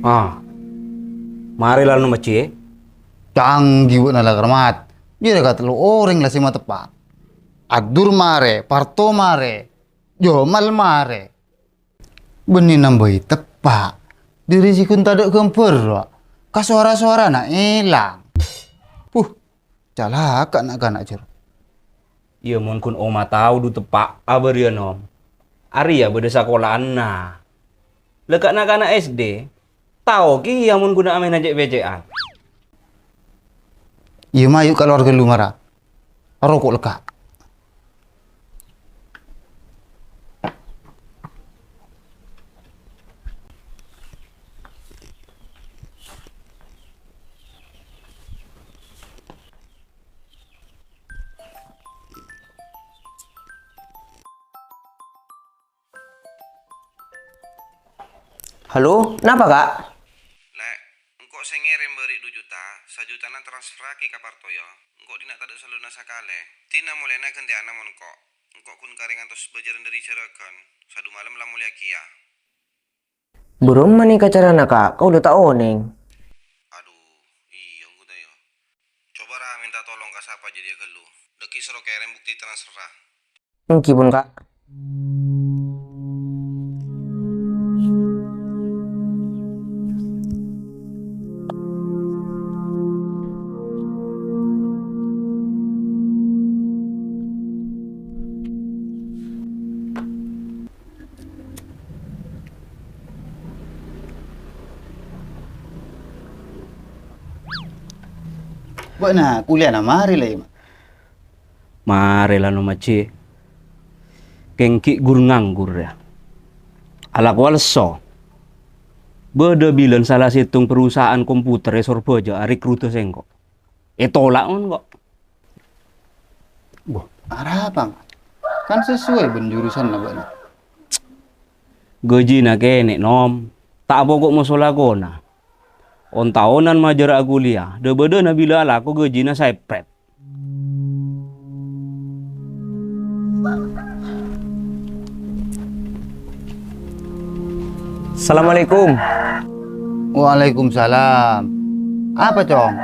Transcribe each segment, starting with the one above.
Ah, mari lalu maci. Canggih buat nala kermat. Jadi kata lu orang lah sih mata pak. Adur mare, parto mare, jomal mare. Benih nambahi tepak. Diri si kun taduk kemper. Kasuara-suara nak hilang. Uh, calaka nak kanak cer. Iya mun kun oma tahu du tepak aber ya nom. Ari ya beda sekolahan na. Lekak nak SD. Tahu ki ya mun guna amen aja BCA. Iya mayu keluarga lu marah. Rokok lekak. Halo, kenapa kak? Lek, engkau saya ngirim beri 2 juta, 1 juta na transfer ki ke Partoyo. Engkau dina tak ada saluna sakale. Tina mulai na ganti anak mon kok. Engkau kun karing antos bajaran dari cerakan. Sadu malam lah mulia kia. Belum mani carana kak, kau udah tahu neng. Aduh, iya engkau tayo. Coba lah minta tolong ke siapa jadi ke lu. Deki suruh kirim bukti transfer. Mungkin kak. Buat na kuliah na mari lah ima. Mari lalu maci. Kengki gur nganggur ya. Alak walso. Beda bilang salah situng perusahaan komputer sorbo aja rekruter sengko. Tolak on kok. Wah, arah apa? Kan sesuai penjurusan lah buat na. Gaji na kene nom. Tak pokok masalah kona. On tahunan majar aku kuliah. De beda na bila ala aku gaji na sepret. Assalamualaikum. Waalaikumsalam. Apa cong?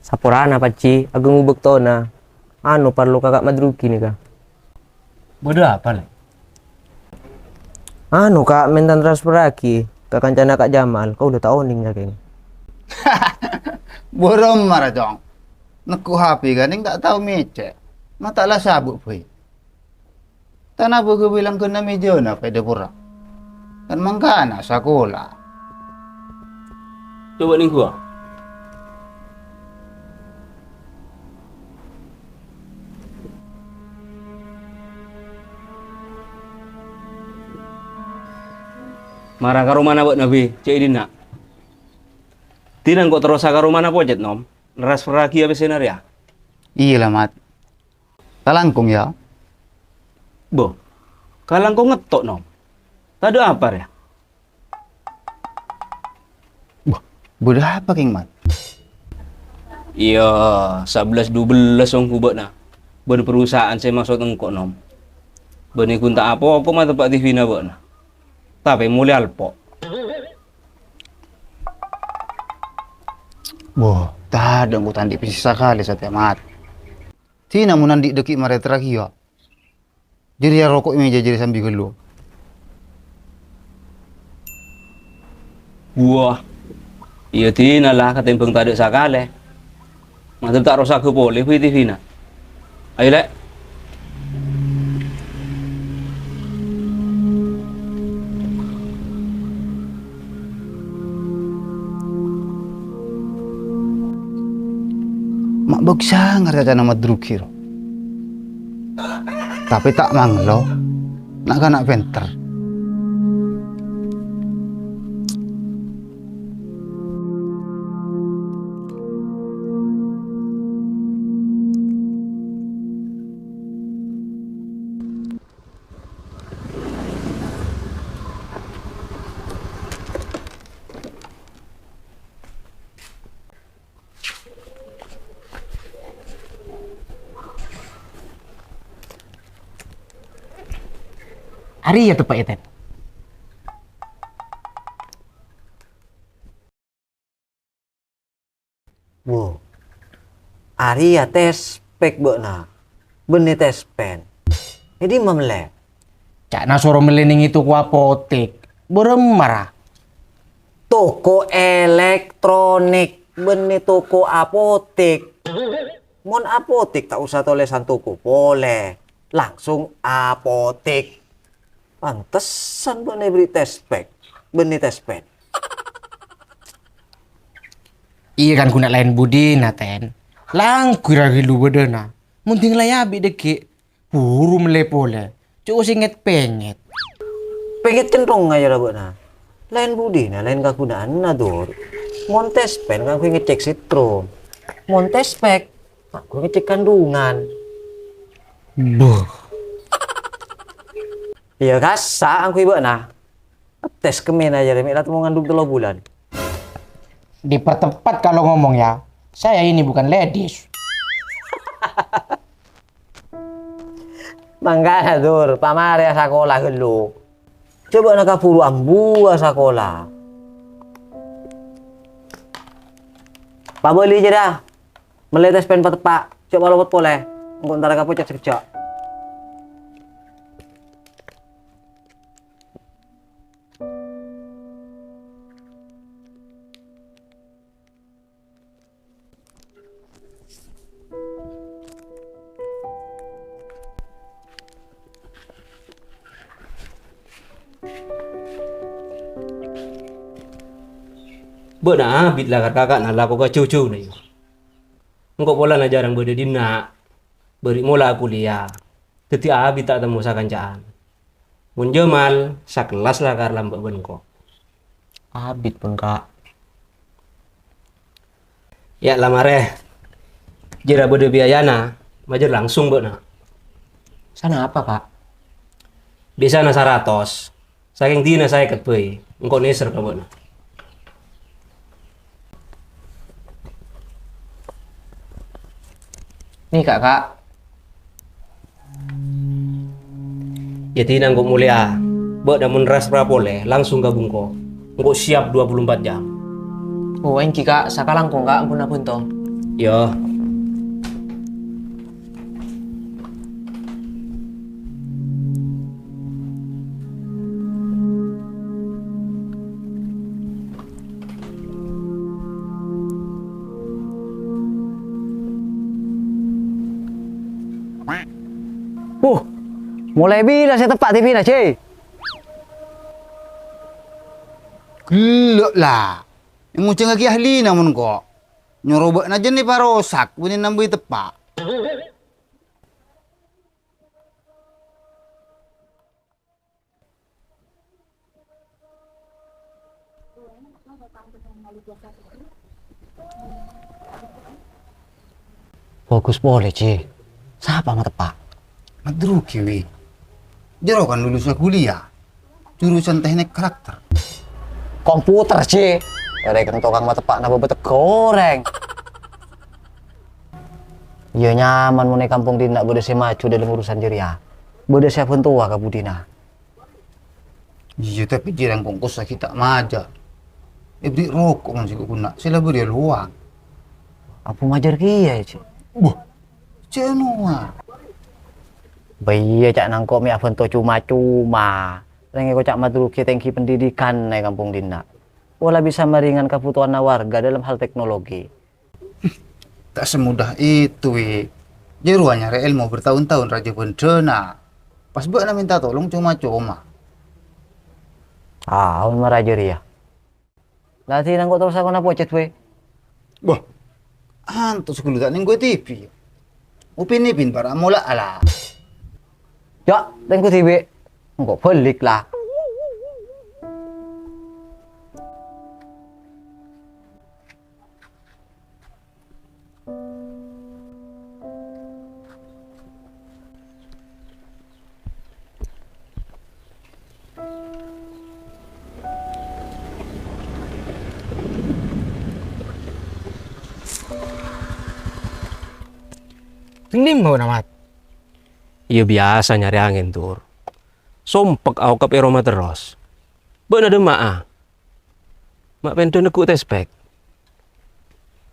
Sapurana paci, ageng ubek tona. Anu perlu kakak madruki nih kak. Beda apa lah? Anu kak, mentan transfer lagi. Kak kancana kak Jamal, kau udah tahu nih kak. Borom marah cong. Neku HP kan yang tak tahu mece. Matalah sabuk boy. Tanah buku bilang kena meja na pada pura. Kan mangkana sekolah. Coba nih gua. Marah karo mana buat nabi, cek ini nak. Tinan kok terus karo mana pojet nom. Transfer lagi apa senario? Iya lah mat. Talangkung ya. Bo, kalang kok ngetok nom. Tadi apa ya? Budak apa king mat? Iya, 11-12 orang kubek na. Ben perusahaan saya maksud engkau nom. Ben ikun tak apa mah tempat TV na buat na. Tapi mulai alpo. Wah, tak ada ngutan di pisah kali setiap mat. Tina mau nanti deki mare terakhir ya. Jadi ya rokok meja jadi sambil gelu. Wah, iya tina lah ketimbang tak ada sakale. Mantap tak rosak ke boleh TV na. Ayo lek. Mak bagsa ngerti nama drukir. Tapi tak manglo. Nak kanak venter. Ari ya tepat ya, Ten. Wow. Ari ya tes pek beuna. Beni tes pen. Jadi memle. Cak na suruh melening itu ku apotek. Beremar. Toko elektronik. Beni toko apotek. Mon apotek tak usah tulisan toko. Boleh. Langsung apotek. Pantesan beni beri tes pek. Beni tes pen. Iya kan kuna lain budi na, Ten. Langku ragi lu bedena. Munting layabi deke. Buru melepole. Cuk singet penget. Pengen cenderung aja lah beuna. Lain budi na, lain kagunaan na dur. Mon tes pen kan aku ngecek sitrom. Mon tes pek. Aku ngecek kandungan. Buh. Iya kasa aku ibu nah. Tes kemen aja deh, lah mau ngandung 3 bulan. Dipertepat kalau ngomong ya. Saya ini bukan ladies. Mangga dur, pamare sekolah gelu. Coba nak puru ambu sekolah. Pak beli aja dah. Meletes pen pak. Coba lobot boleh. Engko ntar kapo cek sekejap. Beuna abit lah kakak na laku ka cucu na yun. Engkau pola na jarang berde dina. Beri mula kuliah. Teti abit tak temu sa kancaan. Mun Jamal sakelas lah kar lambak benko. Abit pun kak. Ya lamare. Jera berde biayana, majer langsung beuna. Sana apa kak? Bisa na 100. Saking dina saya ketpeuy. Engkau neser ka beuna. Nih kak. Ya tina engkau mulia. Bek damun ras prapole langsung gabung ko. Engkau siap 24 jam. Oh engki kak, sakalang kok kak ampun apun toh. Yo. Mulai bila saya tepat TV na, Cik? Gelok lah. Yang nguceng lagi ahli namun kok. Nyorobak na jen ni parosak. Bunin nambui tepak. Bagus boleh, Cik. Siapa mah tepak? Madru kiwi. Jero kan lulusnya kuliah. Jurusan teknik karakter. Komputer, Cik. Ada kan tukang mata pak na bebetek goreng. Iya nyaman mau kampung dina bode si maju dalam urusan jeria. Bode siapa tua ka budina. Iya tapi jirang kongkos sakit tak maja. Beri rokok kan sih guna. Sila beri luang. Apa majar kia, Cik? Wah. Cenua. Iya cak nangkok mi avento cuma-cuma. Rengi kocak madruki tengki pendidikan na kampung dina. Wala bisa meringan kebutuhan warga dalam hal teknologi. Tak semudah itu, wi. Jeruannya reel mau bertahun-tahun raja bencana. Pas buat na minta tolong cuma-cuma. Ah, marajer ya. Lati nangkok terus aku napo cet we. Wah. Anto sekulu tak ning gue TV. Upin ipin para mula ala. Ya, tengku TV. Nggak pelik lah. Tingdim mau namat. Iya biasa nyari angin tur. Sompek au kap eroma terus. Beuna demak ah. Mak pento nekuk tespek.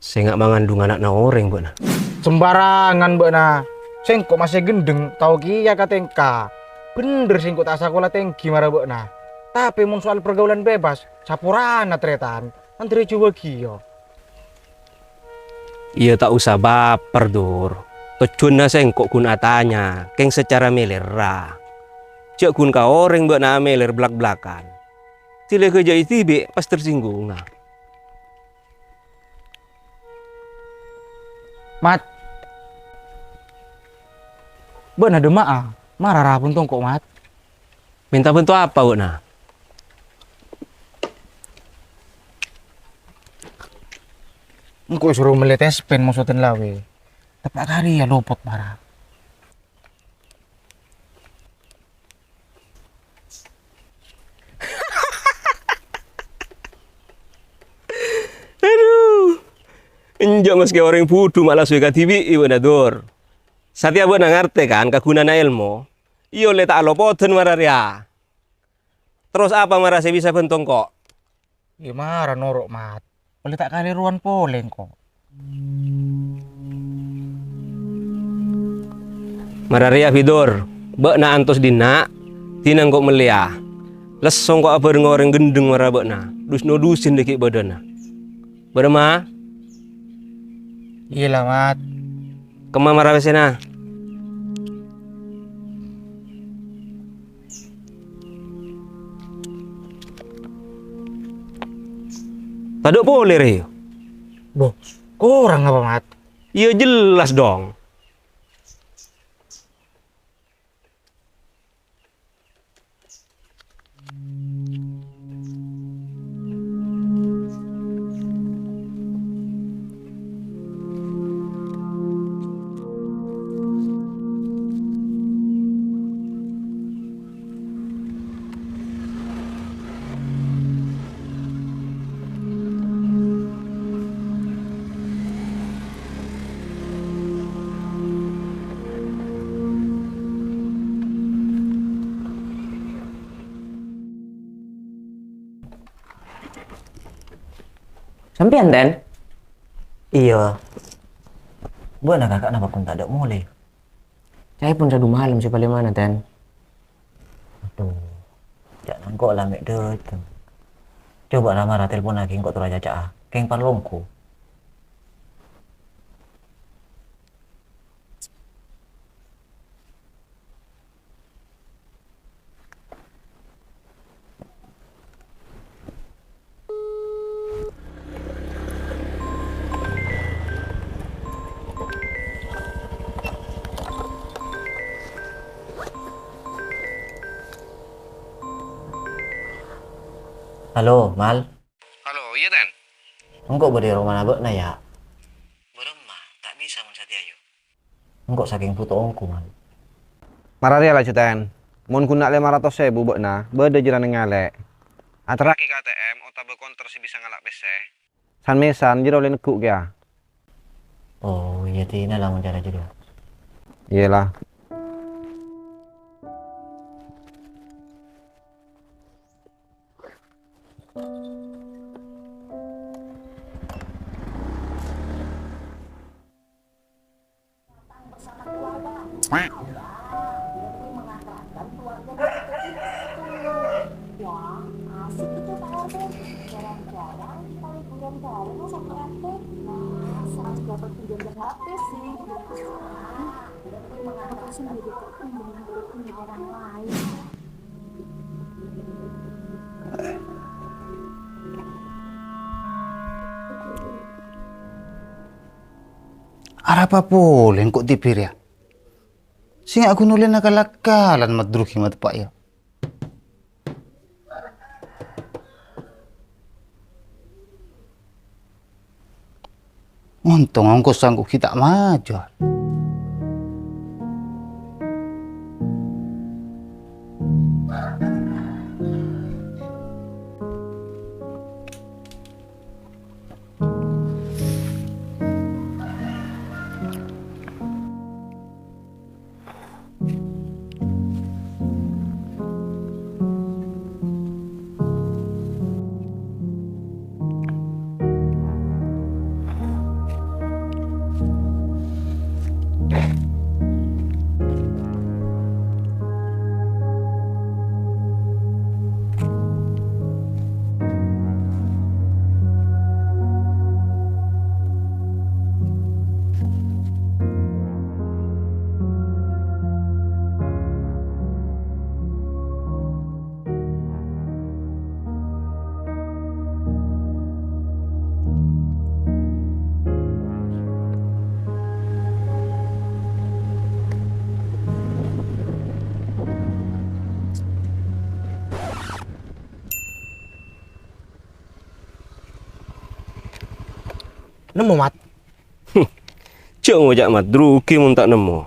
Saya nggak mengandung anak na orang beuna. Sembarangan beuna. Sengkok masih gendeng tau ki ya katengka. Bener sengkok tak sekolah tengki marah beuna. Tapi mun soal pergaulan bebas, sapurana tretan. Antri coba kiyo. Iya tak usah baper dur. Tocuna sengkok kun atanya, keng secara melera. Cek kun ka orang beuna meler belak-belakan. Tile kerja itibe pas tersinggung nah. Mat. Beuna demak ah. Marah rapun tong kok mat. Minta bantu apa beuna? Engkau suruh meletes pen musuhin lawe. Tepak kali ya lopot marah. Aduh. Enjak meski orang putu malah suka TV beuna dur. Satya beuna ngarte kan kagunana ilmu. Iyo le tak lopoten mararia. Terus apa marah saya bisa bentong kok? Ya marah norok mat. Boleh tak kali ruan poleng kok. Mararia vidur. Beuna antos dina. Tinang kok melia. Lesong kok apa ngoreng gendeng marah beuna. Dus nodusin dikit badana. Berema? Iya lah mat. Kema marah besena. Taduk boleh re. Boh, kurang apa mat? Iya jelas dong. Sampean Den? Iya. Beuna kakak napa pun tak ada mulai. Saya pun sadu malam sih paling mana ten. Aduh. Jangan kok lah mek deh. Coba ramah telepon lagi kok turaja cak. Keng parlongku. Halo, Mal. Halo, iya Den? Engkau beri rumah beuna ya? Beremah, tak bisa mun satiayo. Engkau saking putu ongku, Mal. Mararia lah cuten. Mun kuna 500.000 beuna, bede jiran ngalek. Atara Lagi KTM, ota bekonter sih bisa ngalak bese. san mesan jiro le nekuk ya. Oh, iya tina lah mun cara jodoh. Iyalah. Asik itu Pak RT. Jarang-jarang kita liburan bareng sama RT. Selalu dapat pinjam HP sih. Aku sendiri kok punya orang lain. Apa boleh kok tipir ya? Sing aku nulen nakal-nakalan madruhi mat pak ya. Untung aku sanggup kita maju. Nemu mat. Cok ngojak mat, druki mun tak nemu.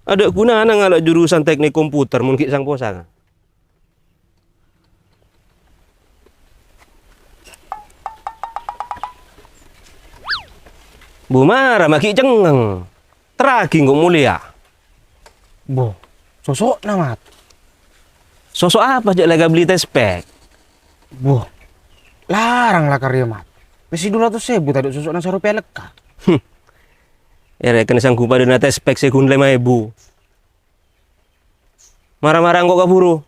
Ada gunanya ngalak jurusan teknik komputer mun ki sang posang. Bu marah maki cengeng. Teragi nggak mulia. Boh, sosok na mat. Sosok apa jak lega beli tes spek? Boh, larang lah karya mat. Besi 200.000 tadi sosok na sarupiah leka. Ya rekan sanggup pada nate spek sekun 5.000. Marah-marah kok kaburu.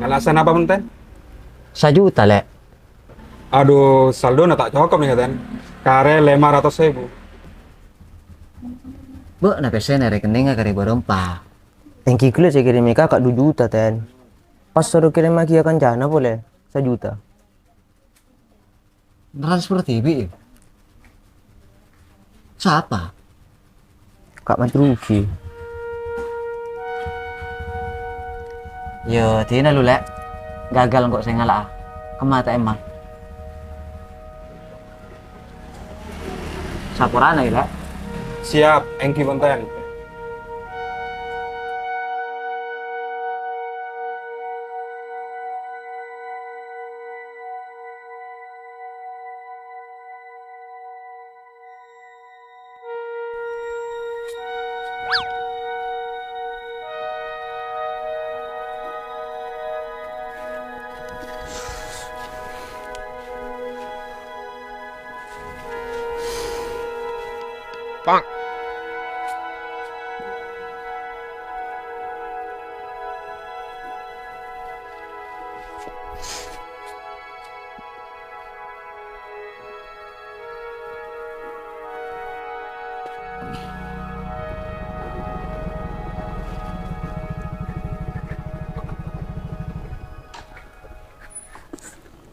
Alasan apa Ten? 1 juta lek. Aduh, saldo na tak cukup nih Ten. Kare 500.000. Be na pesen rekening kare berempat. Thank you saya kirim kakak 2 juta ten. Pas suruh kirim lagi akan jana boleh 1 juta. Transfer TV. Siapa? Kak Madruki. Yo, tina lu lek. Gagal kok saya ngalah. Kemata emang. Sapurana ya lek. Siap, thank you Ten.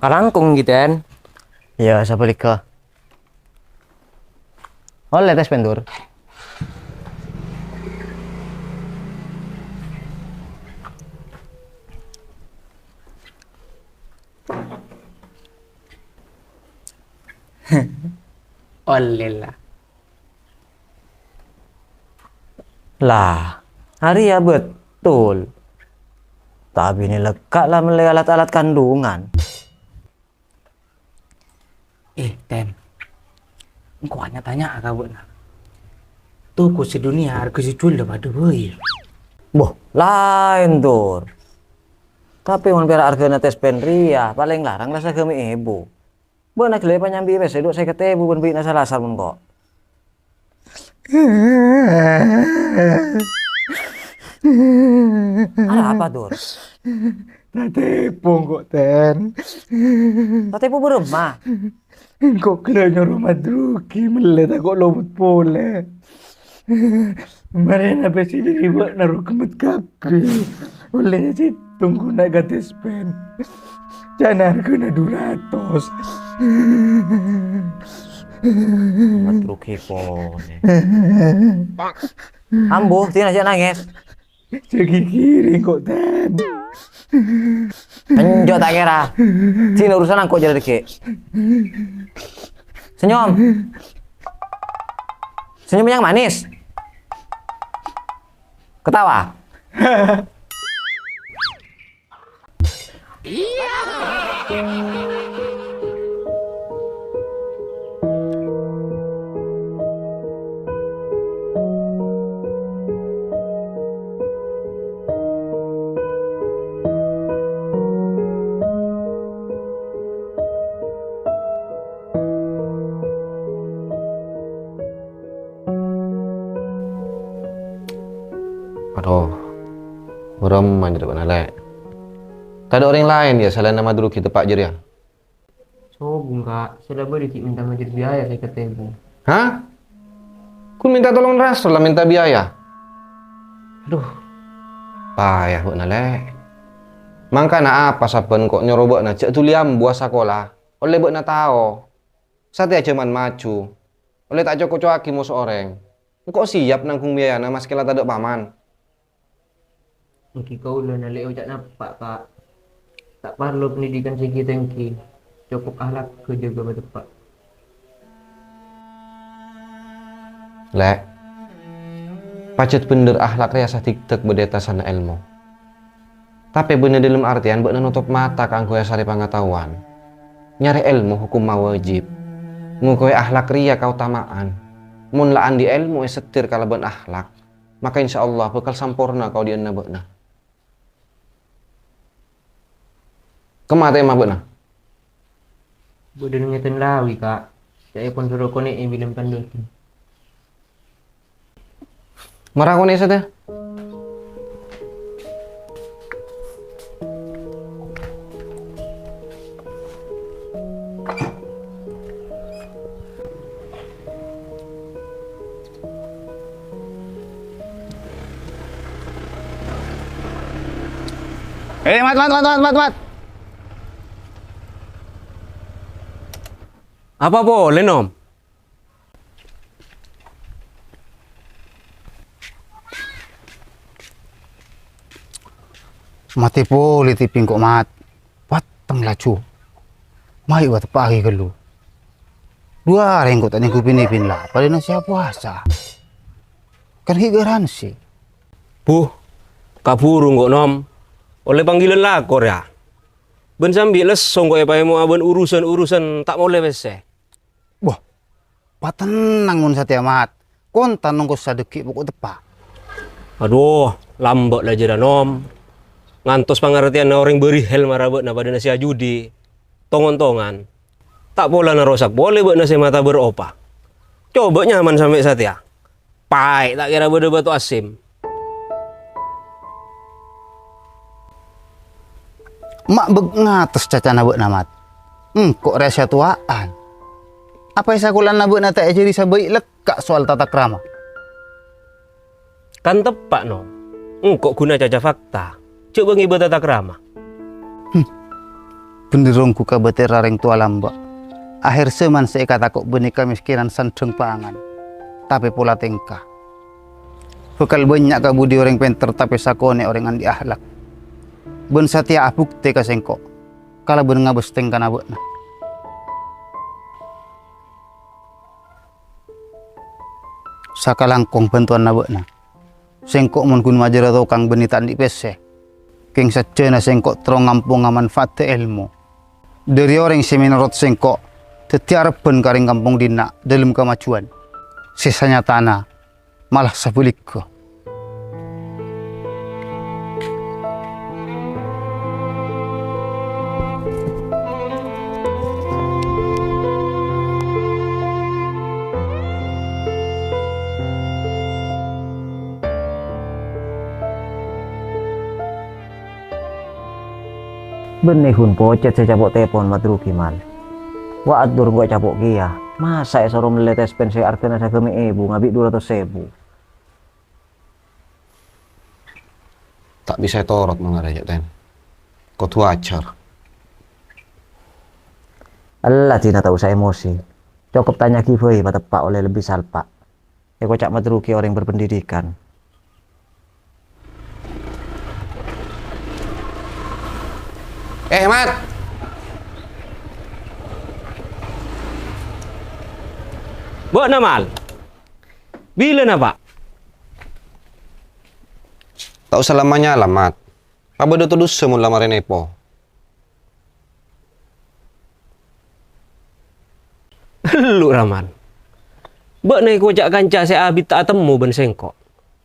Karangkung gitu kan. Ya, siapa lika? Oleh tes pendur. Oleh lah. Lah, hari ya betul. Tapi ini lekat lah mulai alat-alat kandungan. Ten. Engkau hanya tanya kau buat nak. Toko sedunia harga sejual dah pada boy. Boh, lain tur. Tapi mun pira hargana tes penria, paling larang lah sagemi ibu. Beuna gele panyambi wes eduk 50.000 ben bina salasar mun kok. Ada apa, Dur? Natepong kok Ten. Tapi ibu beremah. Kok kelanya rumah druki melet aku lomut pole. Kemarin apa sih dari buat naruh kemet kaki. Olehnya sih tunggu nak gatis pen. Jangan kena 200. Matruki pone. Ambo, tina aja nangis. Segi kiri kok Ten. Penjot tak kira. Sini urusan angkot jadi dek. Senyum. Senyum yang manis. Ketawa. Aduh, buram aja depan alek. Tak ada orang lain ya selain nama dulu kita Pak Jer ya? Sobung kak, sudah beri minta majid biaya saya ketemu. Hah? Kun minta tolong Rasul lah minta biaya. Aduh, payah buat nalek. Mangka na apa saben kok nyerobok na cek tuliam buah sekolah. Oleh buat na tao. Sate cuman macu. Oleh tak cukup cuaki mau seorang. Engkau siap nanggung biaya na mas kela tak ada paman. Mungkin kau lah nalik ojak nampak kak. Tak perlu pendidikan segi tengki. Cukup akhlak kerja gue tepat. Lek, pacet bener akhlak riasa tiktek berdeta sana ilmu. Tapi bener dalam artian bener nutup mata kang gue sari pengetahuan. Nyari ilmu hukum wajib. Ngukoi akhlak ria kau tamaan. Mun laan di ilmu setir kalau ben akhlak. Maka insya Allah bakal sampurna kau di bener. Kemana emang bener? Bodoh ngeten lawi kak. Saya pun suruh konek yang bilang pandut. Marah kau nih saja. Mat. Apa boleh nom? Mati poli tiping kok mat. Patang lacu. Mai wat pagi kelu. Dua hari kok tanya kupin lah. Pada nasi puasa. Kan garansi. Buh, kapurung kok nom. Oleh panggilan lakor ya. Ben sambil lesong kok ya mau aben urusan tak boleh bese. Wah, patenang mun satya mat. Kontan nunggu sadeki pokok tepak. Aduh, lambat lah jeda nom. Ngantos pengertian na orang beri hel marabot na pada nasi judi. Tongon-tongan. Tak pola na rosak, boleh buat nasi mata beropa. Coba nyaman sampai satya. Pai, tak kira beda batu asim. Mak ngatus caca nabuk namat. Kok rasa tuaan. Apa yang sakulan nabuk na tak jadi sabai lekak soal tata krama. Kan tepak no. Kok guna caca fakta. Coba ngibat tata krama. Benerong ku kabater rareng tua lambak. Akhir seman saya kata kok benih kemiskinan sandeng pangan. Tapi pola tingkah. Bekal banyak kabudi orang penter tapi sakone orang andi ahlak. Ben satya bukti ka sengko. Kala ben ngabesteng kana beuna. Sakalangkong bantuan na beuna. Sengko mun kun majar atau kang benitan di pese. Keng sajana sengko terong ngampung manfaat ilmu. Dari orang semenurut sengko tetiarpen karing kampung dina dalam kemajuan. Sisanya tanah malah sebalikku. Benihun pocet saya capok telepon matru kimal. Wa adur gua capok kia. Masa ya suruh meletes pensi artena saya kemi ibu ngabik 200.000. Tak bisa torot mengarajak ten. Kau tu acar. Allah tidak tahu saya emosi. Cukup tanya kifoi tepak oleh lebih salpak. Kau cak matru kia orang berpendidikan. Mat! Buat namal. Bila na pak? Tak usah lamanya alamat. Apa do tudus semua lamarin epo. Lu Raman. Buat naik kocak kanca saya abit tak temu ben sengkok.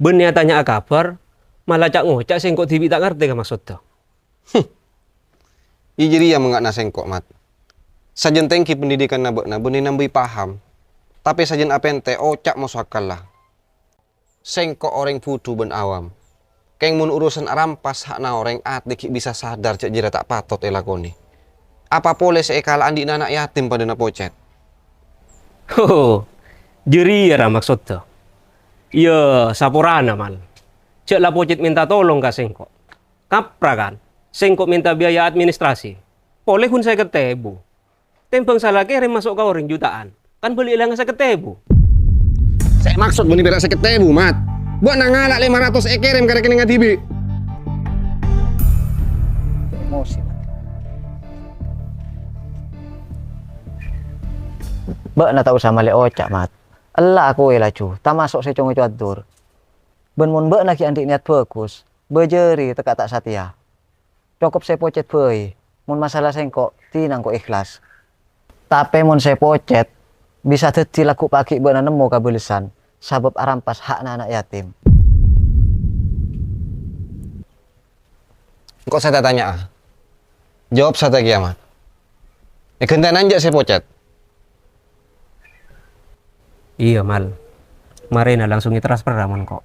Ben ya tanya kabar, malah cak ngocak sengkok tibi tak ngerti ka maksud tu. Jadi yang mengat nasengkok mat. Sajen tengki pendidikan nabok benih nambai paham. Tapi sajen apente ocak masuk akal lah. Sengkok orang putu ben awam. Keng mun urusan arampas hak na orang dikit bisa sadar cak jira tak patot elakoni. Apa boleh seekala andi anak yatim pada na pocet. Oh, jeri ya maksud tu. Ya, sapurana mal. Cak lah pocet minta tolong ka sengkok. Kapra kan? Sengkok minta biaya administrasi. Boleh kun saya ketebu. Tempeng salah kere masuk ke orang jutaan. Kan beli ilang saya ketebu. Saya maksud beni berak saya ketemu, Mat. Buat nangalak 500 ekerem ke rekening Adibi. Emosi. Bak na tau sama le ocak, Mat. Allah aku cu, tak masuk saya cungu adur. Ben mun bak nak andik niat bagus, bejeri teka tak setia. Cukup saya pocet beuy. Mun masalah sengkok, tinang kok ikhlas. Tapi mun saya pocet, bisa teti laku paki bak nemu kabelesan, sabab arampas hak anak yatim. Kok saya tanya? Jawab saya kiamat. Gentan anjak saya pocet. Iya mal, Marina langsung transfer ramon kok.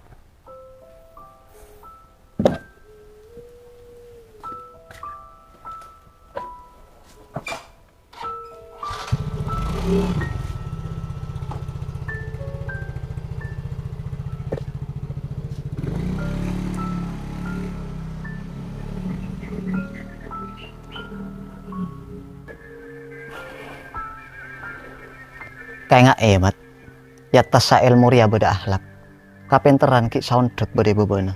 Kayak nggak emat. Ya tasa ilmu ria beda akhlak. Kapenteran ki soundtrack bede bebena.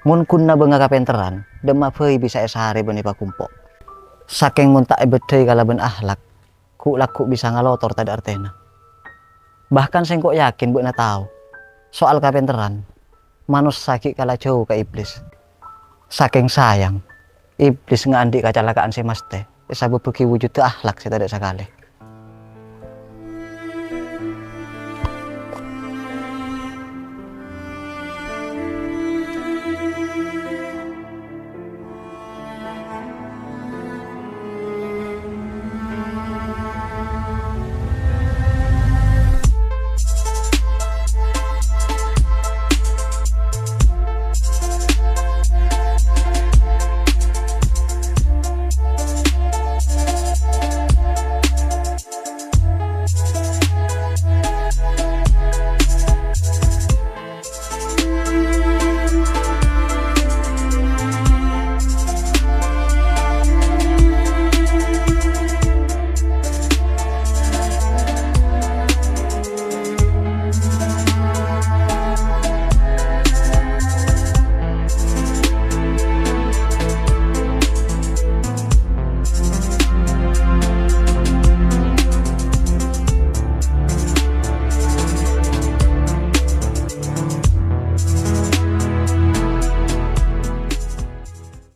Mun kunna benga kapenteran, dema feuy bisa esahare bene pakumpok. Saking mun tak bedei kala ben akhlak, ku laku bisa ngalotor tadi artena. Bahkan sengkok yakin beuna tahu. Soal kapenteran, manus sakit kala jauh ke iblis. Saking sayang, iblis ngandik kecelakaan si mas teh. Sabab beki wujud akhlak si tidak sakale.